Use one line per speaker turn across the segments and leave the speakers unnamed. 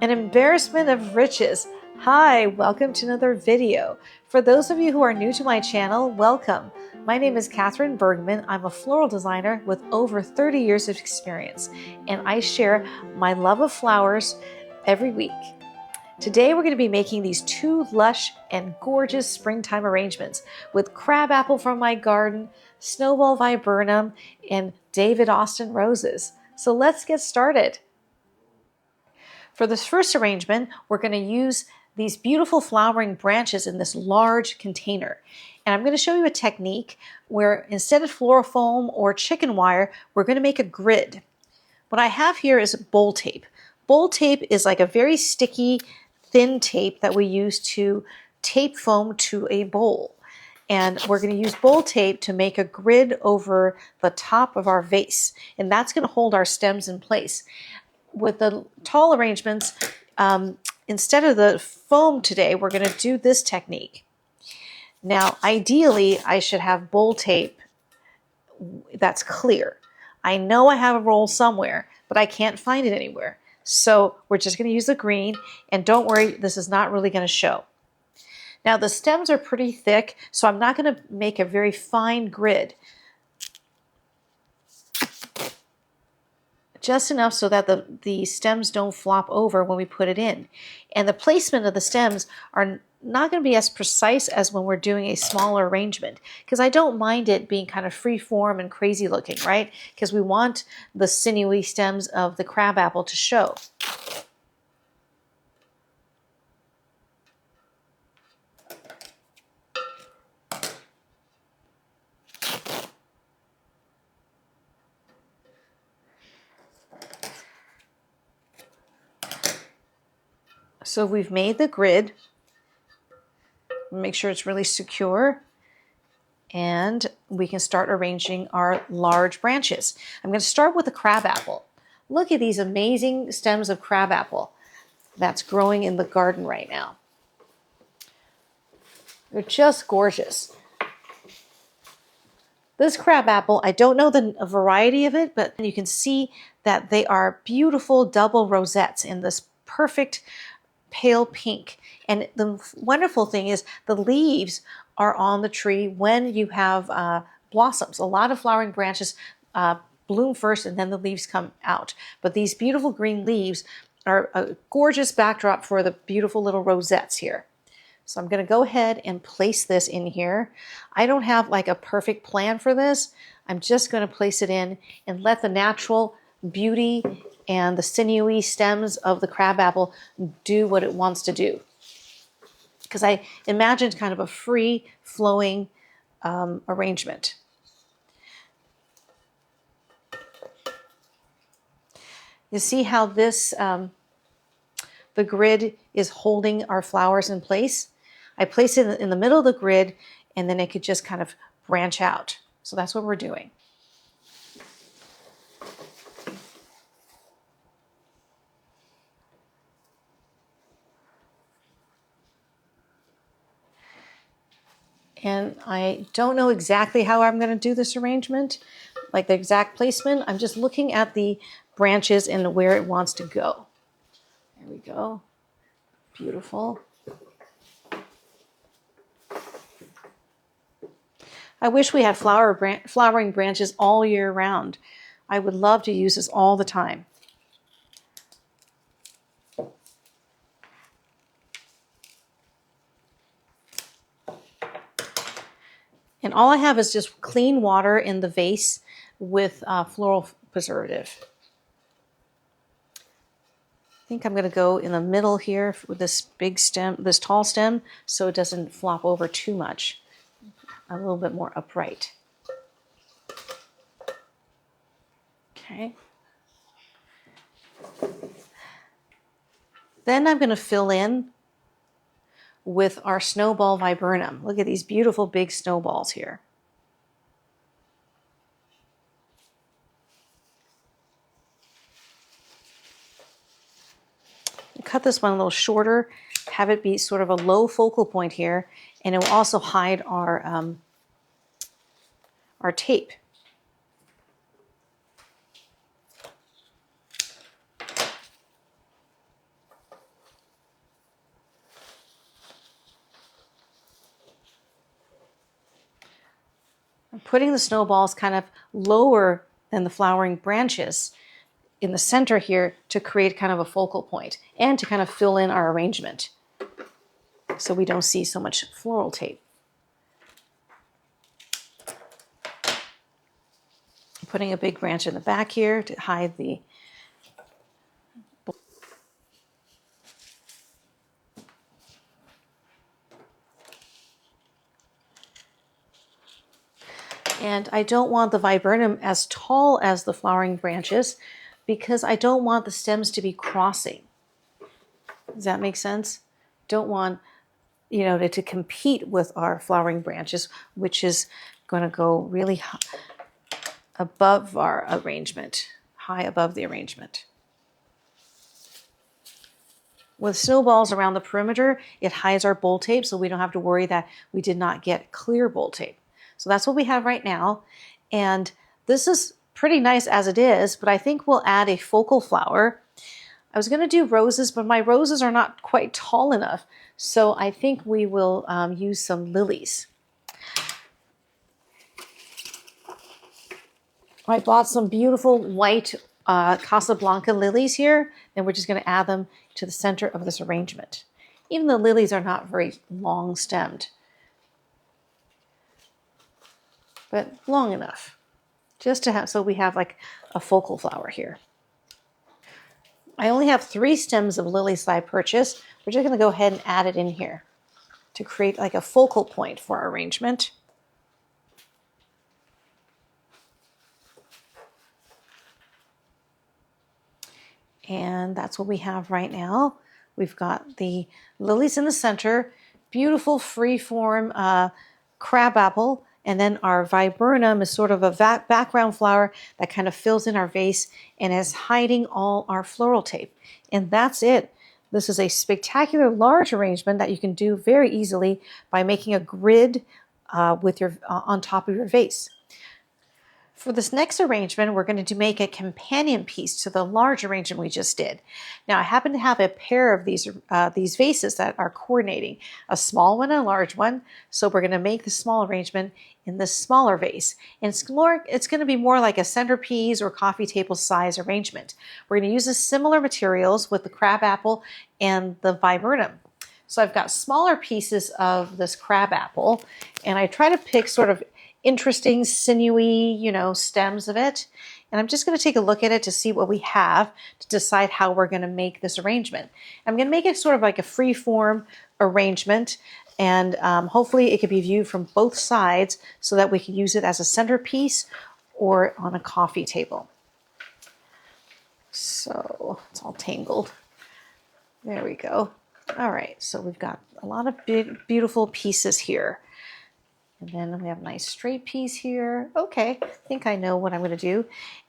An embarrassment of riches. Hi, welcome to another video. For those of you who are new to my channel, welcome. My name is Katherine Bergman. I'm a floral designer with over 30 years of experience, and I share my love of flowers every week. Today we're going to be making these two lush and gorgeous springtime arrangements with crabapple from my garden, Snowball viburnum, and David Austin roses. So let's get started. For this first arrangement, we're going to use these beautiful flowering branches in this large container. And I'm going to show you a technique where instead of floral foam or chicken wire, we're going to make a grid. What I have here is bowl tape. Bowl tape is like a very sticky, thin tape that we use to tape foam to a bowl. And we're going to use bowl tape to make a grid over the top of our vase. And that's going to hold our stems in place. With the tall arrangements, instead of the foam today, we're going to do this technique. Now, ideally, I should have bowl tape that's clear. I know I have a roll somewhere, but I can't find it anywhere. So we're just going to use the green, and don't worry, this is not really going to show. Now, the stems are pretty thick, so I'm not going to make a very fine grid. Just enough so that the stems don't flop over when we put it in. And the placement of the stems are not going to be as precise as when we're doing a smaller arrangement, because I don't mind it being kind of free form and crazy looking, right? Because we want the sinewy stems of the crabapple to show. So we've made the grid. Make sure it's really secure. And we can start arranging our large branches. I'm going to start with the crabapple. Look at these amazing stems of crabapple that's growing in the garden right now. They're just gorgeous. This crabapple, I don't know the variety of it, but you can see that they are beautiful double rosettes in this perfect pale pink. And the wonderful thing is the leaves are on the tree when you have blossoms. A lot of flowering branches bloom first and then the leaves come out. But these beautiful green leaves are a gorgeous backdrop for the beautiful little rosettes here. So I'm going to go ahead and place this in here. I don't have like a perfect plan for this. I'm just going to place it in and let the natural beauty and the sinewy stems of the crabapple do what it wants to do. Because I imagined kind of a free flowing arrangement. You see how this, the grid is holding our flowers in place? I place it in the middle of the grid, and then it could just kind of branch out. So that's what we're doing. And I don't know exactly how I'm going to do this arrangement, like the exact placement. I'm just looking at the branches and where it wants to go. There we go. Beautiful. I wish we had flowering branches all year round. I would love to use this all the time. And all I have is just clean water in the vase with floral preservative. I think I'm going to go in the middle here with this big stem, this tall stem, so it doesn't flop over too much. A little bit more upright. Okay. Then I'm going to fill in with our Snowball viburnum. Look at these beautiful big snowballs here. Cut this one a little shorter, have it be sort of a low focal point here, and it will also hide our tape. I'm putting the snowballs kind of lower than the flowering branches in the center here to create kind of a focal point and to kind of fill in our arrangement so we don't see so much floral tape. I'm putting a big branch in the back here to hide the and I don't want the viburnum as tall as the flowering branches because I don't want the stems to be crossing. Does that make sense? Don't want, you know, to compete with our flowering branches, which is going to go really high above our arrangement, high above the arrangement. With snowballs around the perimeter, it hides our bowl tape, so we don't have to worry that we did not get clear bowl tape. So that's what we have right now. And this is pretty nice as it is, but I think we'll add a focal flower. I was going to do roses, but my roses are not quite tall enough. So I think we will use some lilies. I bought some beautiful white Casablanca lilies here, and we're just going to add them to the center of this arrangement. Even the lilies are not very long stemmed, but long enough just to have, so we have like a focal flower here. I only have 3 stems of lilies that I purchased. We're just going to go ahead and add it in here to create like a focal point for our arrangement. And that's what we have right now. We've got the lilies in the center, beautiful free-form crabapple, and then our viburnum is sort of a background flower that kind of fills in our vase and is hiding all our floral tape. And that's it. This is a spectacular large arrangement that you can do very easily by making a grid with your on top of your vase. For this next arrangement, we're going to make a companion piece to the large arrangement we just did. Now, I happen to have a pair of these vases that are coordinating, a small one and a large one. So we're going to make the small arrangement in this smaller vase. And it's going to be more like a centerpiece or coffee table size arrangement. We're going to use the similar materials with the crabapple and the viburnum. So I've got smaller pieces of this crabapple, and I try to pick sort of interesting, sinewy, you know, stems of it. And I'm just going to take a look at it to see what we have to decide how we're going to make this arrangement. I'm going to make it sort of like a free form arrangement, and hopefully it could be viewed from both sides so that we can use it as a centerpiece or on a coffee table. So it's all tangled. There we go. All right, so we've got a lot of big, beautiful pieces here. And then we have a nice straight piece here. Okay, I think I know what I'm going to do.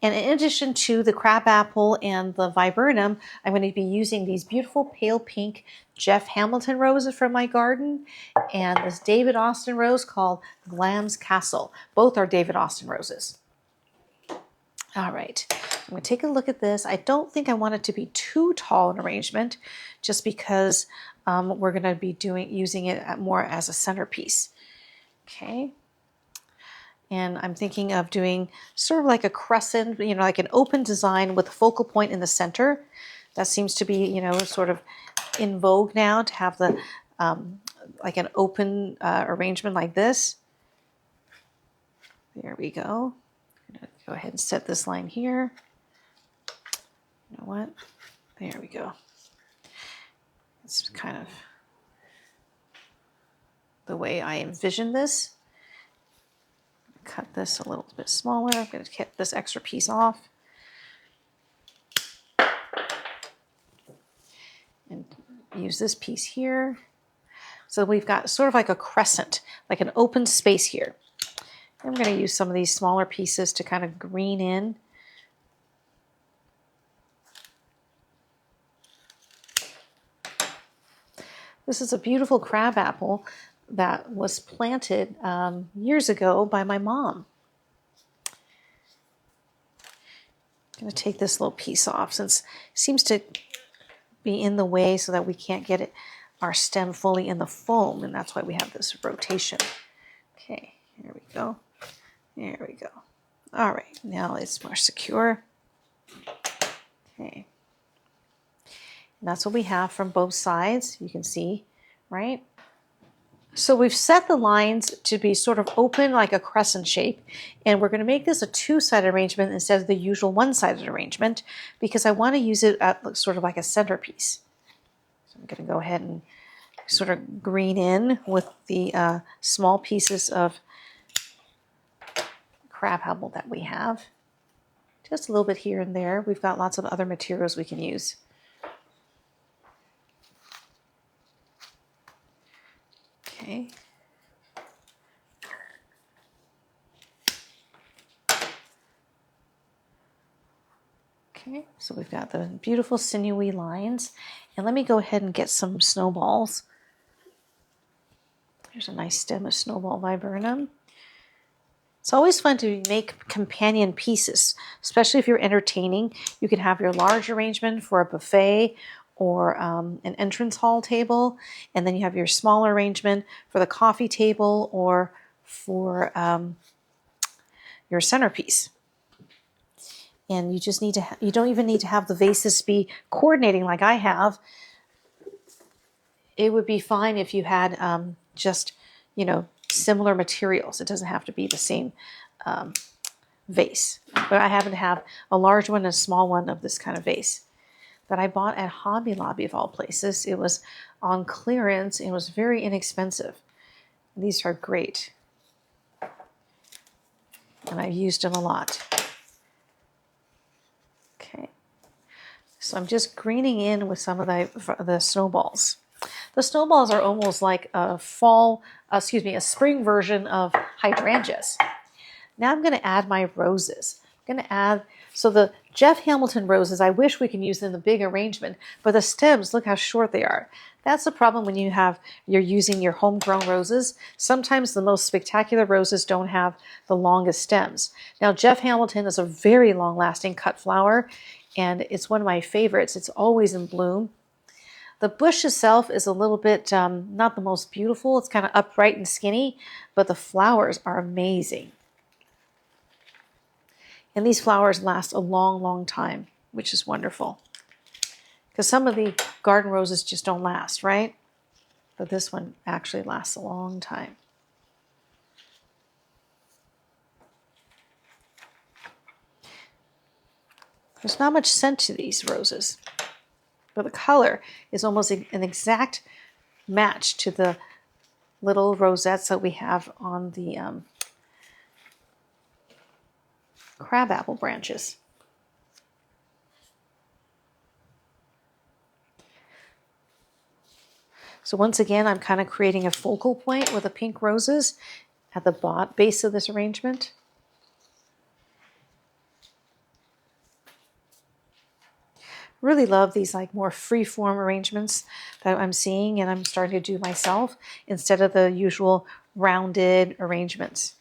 And in addition to the crabapple and the viburnum, I'm going to be using these beautiful pale pink Geoff Hamilton roses from my garden and this David Austin rose called Glamis Castle. Both are David Austin roses. All right, I'm going to take a look at this. I don't think I want it to be too tall an arrangement just because we're going to be using it more as a centerpiece. Okay, and I'm thinking of doing sort of like a crescent, you know, like an open design with a focal point in the center. That seems to be, you know, sort of in vogue now to have the like an open arrangement like this. There we go. I'm gonna go ahead and set this line here. You know what? There we go. It's kind of the way I envision this. Cut this a little bit smaller. I'm going to get this extra piece off. And use this piece here. So we've got sort of like a crescent, like an open space here. And we're going to use some of these smaller pieces to kind of green in. This is a beautiful crabapple that was planted years ago by my mom. I'm going to take this little piece off since it seems to be in the way so that we can't get our stem fully in the foam, and that's why we have this rotation. Okay, here we go. There we go. All right, now it's more secure. Okay. And that's what we have from both sides, you can see, right? So we've set the lines to be sort of open like a crescent shape, and we're going to make this a two-sided arrangement instead of the usual one-sided arrangement because I want to use it at sort of like a centerpiece. So I'm going to go ahead and sort of green in with the small pieces of crabapple that we have. Just a little bit here and there. We've got lots of other materials we can use. Okay. Okay, so we've got the beautiful sinewy lines. And let me go ahead and get some snowballs. There's a nice stem of Snowball viburnum. It's always fun to make companion pieces, especially if you're entertaining. You can have your large arrangement for a buffet or an entrance hall table, and then you have your smaller arrangement for the coffee table or for your centerpiece. And you just need to, you don't even need to have the vases be coordinating like I have. It would be fine if you had just, you know, similar materials. It doesn't have to be the same vase. But I happen to have a large one and a small one of this kind of vase that I bought at Hobby Lobby of all places. It was on clearance and it was very inexpensive. These are great. And I've used them a lot. Okay. So I'm just greening in with some of the snowballs. The snowballs are almost like a a spring version of hydrangeas. Now I'm going to add my roses. I'm going to add, so the Geoff Hamilton roses, I wish we can use them in the big arrangement, but the stems, look how short they are. That's the problem when you're using your homegrown roses. Sometimes the most spectacular roses don't have the longest stems. Now Geoff Hamilton is a very long-lasting cut flower, and it's one of my favorites. It's always in bloom. The bush itself is a little bit not the most beautiful. It's kind of upright and skinny, but the flowers are amazing. And these flowers last a long, long time, which is wonderful. Because some of the garden roses just don't last, right? But this one actually lasts a long time. There's not much scent to these roses, but the color is almost an exact match to the little rosettes that we have on the crabapple branches. So once again, I'm kind of creating a focal point with the pink roses at the base of this arrangement. Really love these like more free-form arrangements that I'm seeing and I'm starting to do myself instead of the usual rounded arrangements.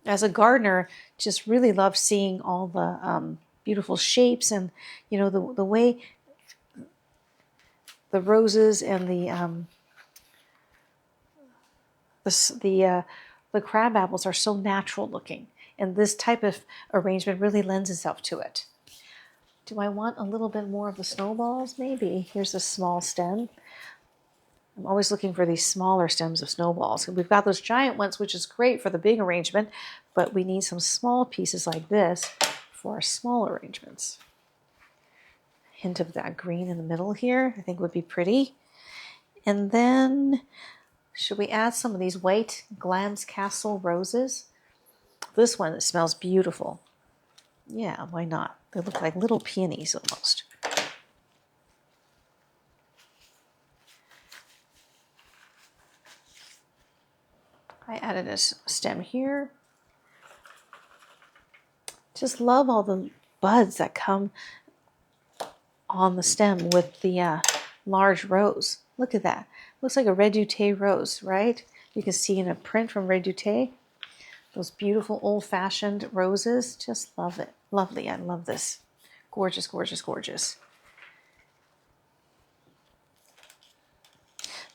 As a gardener, just really love seeing all the beautiful shapes and, you know, the way the roses and the crab apples are so natural looking. And this type of arrangement really lends itself to it. Do I want a little bit more of the snowballs? Maybe. Here's a small stem. I'm always looking for these smaller stems of snowballs. We've got those giant ones, which is great for the big arrangement, but we need some small pieces like this for our small arrangements. Hint of that green in the middle here, I think would be pretty. And then, should we add some of these white Glamis Castle roses? This one, it smells beautiful. Yeah, why not? They look like little peonies almost. I added a stem here. Just love all the buds that come on the stem with the large rose. Look at that. Looks like a Redoute rose, right? You can see in a print from Redoute. Those beautiful old-fashioned roses. Just love it. Lovely. I love this. Gorgeous, gorgeous, gorgeous.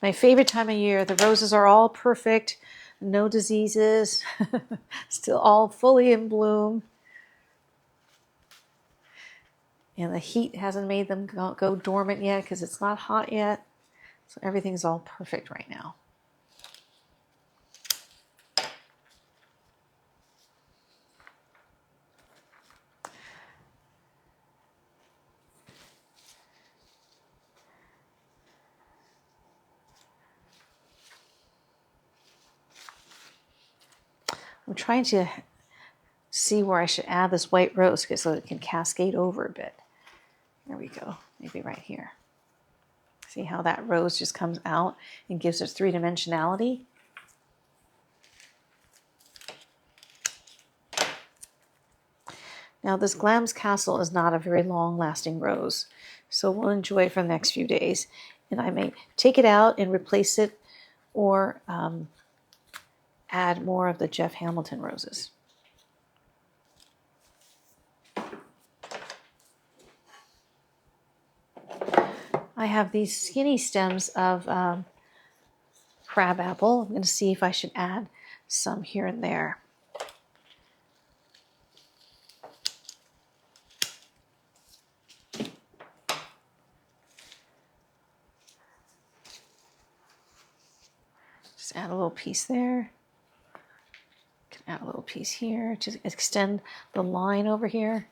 My favorite time of year. The roses are all perfect. no diseases, still all fully in bloom. And the heat hasn't made them go dormant yet because it's not hot yet. So everything's all perfect right now. I'm trying to see where I should add this white rose so it can cascade over a bit. There we go, maybe right here. See how that rose just comes out and gives it three-dimensionality? Now this Glamis Castle is not a very long-lasting rose, so we'll enjoy it for the next few days. And I may take it out and replace it or add more of the Geoff Hamilton roses. I have these skinny stems of Crabapple. I'm going to see if I should add some here and there. Just add a little piece there. Can add a little piece here to extend the line over here.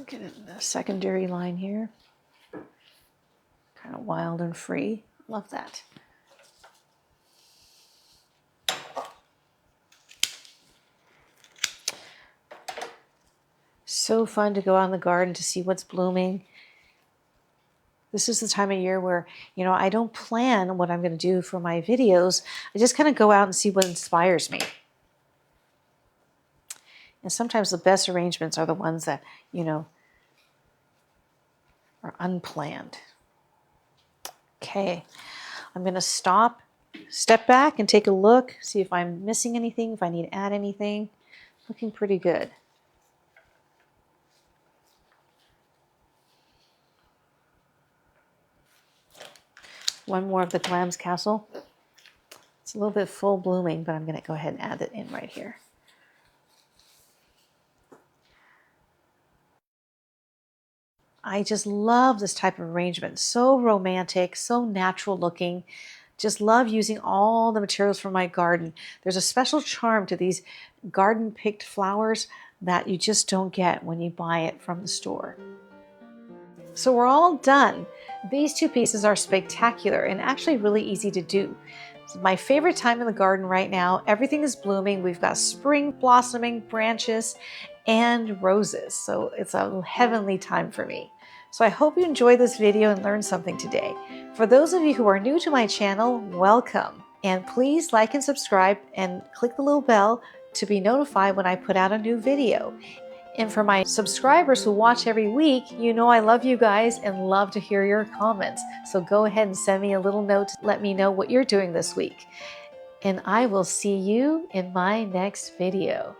Get it in the secondary line here. Kind of wild and free. Love that. So fun to go out in the garden to see what's blooming. This is the time of year where, you know, I don't plan what I'm going to do for my videos. I just kind of go out and see what inspires me. And sometimes the best arrangements are the ones that, you know, are unplanned. Okay, I'm going to step back and take a look, see if I'm missing anything, if I need to add anything. Looking pretty good. One more of the Glamis Castle. It's a little bit full blooming, but I'm going to go ahead and add it in right here. I just love this type of arrangement. So romantic, so natural looking. Just love using all the materials from my garden. There's a special charm to these garden picked flowers that you just don't get when you buy it from the store. So we're all done. These two pieces are spectacular and actually really easy to do. It's my favorite time in the garden right now. Everything is blooming. We've got spring blossoming branches and roses. So it's a heavenly time for me. So I hope you enjoyed this video and learned something today. For those of you who are new to my channel, welcome. And please like and subscribe and click the little bell to be notified when I put out a new video. And for my subscribers who watch every week, you know I love you guys and love to hear your comments. So go ahead and send me a little note to let me know what you're doing this week. And I will see you in my next video.